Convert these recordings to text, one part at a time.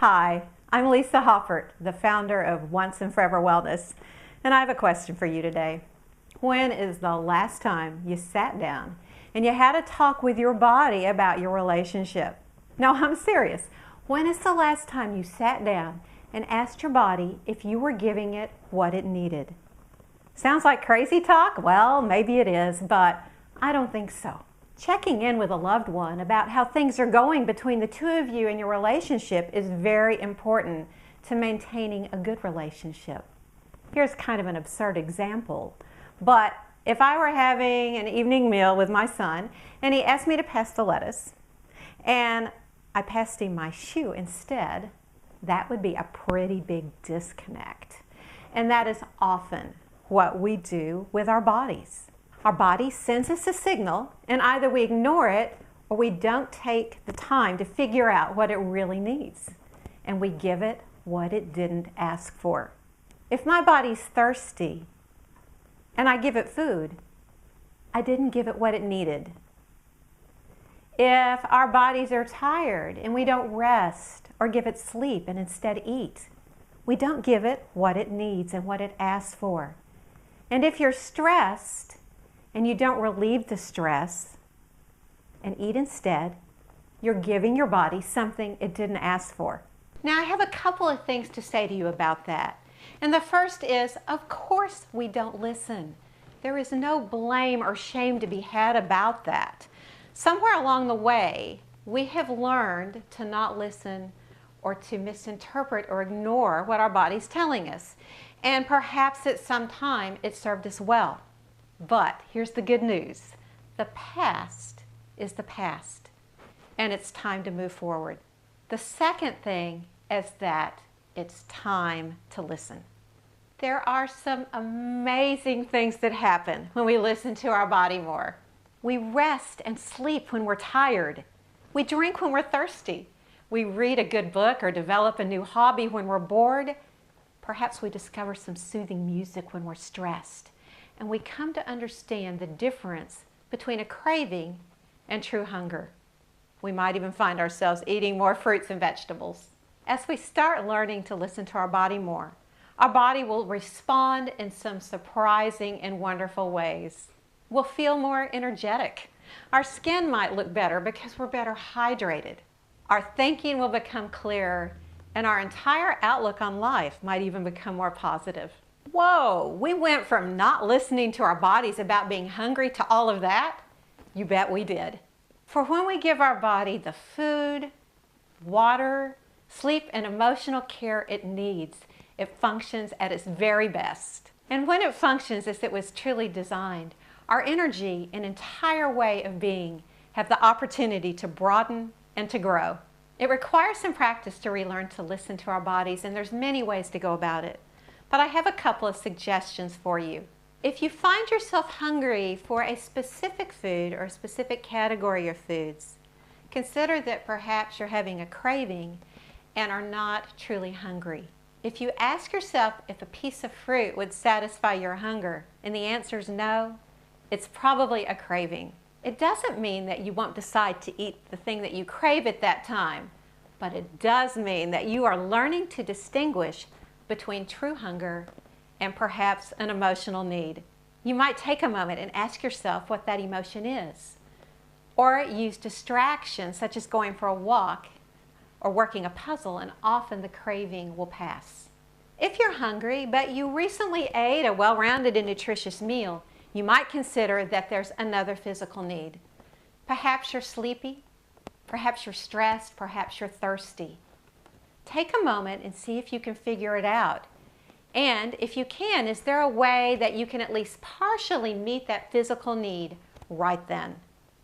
Hi, I'm Lisa Haupert, the founder of Once and Forever Wellness, and I have a question for you today. When is the last time you sat down and you had a talk with your body about your relationship? No, I'm serious. When is the last time you sat down and asked your body if you were giving it what it needed? Sounds like crazy talk? Well, maybe it is, but I don't think so. Checking in with a loved one about how things are going between the two of you in your relationship is very important to maintaining a good relationship. Here's kind of an absurd example, but if I were having an evening meal with my son and he asked me to pass the lettuce and I passed him my shoe instead, that would be a pretty big disconnect. And that is often what we do with our bodies. Our body sends us a signal, and either we ignore it or we don't take the time to figure out what it really needs, and we give it what it didn't ask for. If my body's thirsty and I give it food, I didn't give it what it needed. If our bodies are tired and we don't rest or give it sleep and instead eat, we don't give it what it needs and what it asks for. And if you're stressed and you don't relieve the stress and eat instead, you're giving your body something it didn't ask for. Now, I have a couple of things to say to you about that. And the first is, of course we don't listen. There is no blame or shame to be had about that. Somewhere along the way, we have learned to not listen or to misinterpret or ignore what our body's telling us. And perhaps at some time it served us well. But here's the good news. The past is the past, and it's time to move forward. The second thing is that it's time to listen. There are some amazing things that happen when we listen to our body more. We rest and sleep when we're tired. We drink when we're thirsty. We read a good book or develop a new hobby when we're bored. Perhaps we discover some soothing music when we're stressed. And we come to understand the difference between a craving and true hunger. We might even find ourselves eating more fruits and vegetables. As we start learning to listen to our body more, our body will respond in some surprising and wonderful ways. We'll feel more energetic. Our skin might look better because we're better hydrated. Our thinking will become clearer, and our entire outlook on life might even become more positive. Whoa, we went from not listening to our bodies about being hungry to all of that? You bet we did. For when we give our body the food, water, sleep, and emotional care it needs, it functions at its very best. And when it functions as it was truly designed, our energy and entire way of being have the opportunity to broaden and to grow. It requires some practice to relearn to listen to our bodies, and there's many ways to go about it. But I have a couple of suggestions for you. If you find yourself hungry for a specific food or a specific category of foods, consider that perhaps you're having a craving and are not truly hungry. If you ask yourself if a piece of fruit would satisfy your hunger and the answer is no, it's probably a craving. It doesn't mean that you won't decide to eat the thing that you crave at that time, but it does mean that you are learning to distinguish between true hunger and perhaps an emotional need. You might take a moment and ask yourself what that emotion is, or use distractions such as going for a walk or working a puzzle, and often the craving will pass. If you're hungry but you recently ate a well-rounded and nutritious meal, you might consider that there's another physical need. Perhaps you're sleepy, perhaps you're stressed, perhaps you're thirsty. Take a moment and see if you can figure it out. And if you can, is there a way that you can at least partially meet that physical need right then?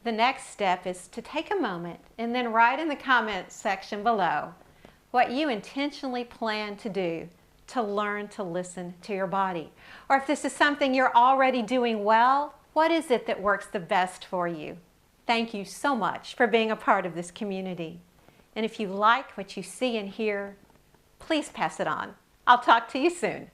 The next step is to take a moment and then write in the comments section below what you intentionally plan to do to learn to listen to your body. Or if this is something you're already doing well, what is it that works the best for you? Thank you so much for being a part of this community. And if you like what you see and hear, please pass it on. I'll talk to you soon.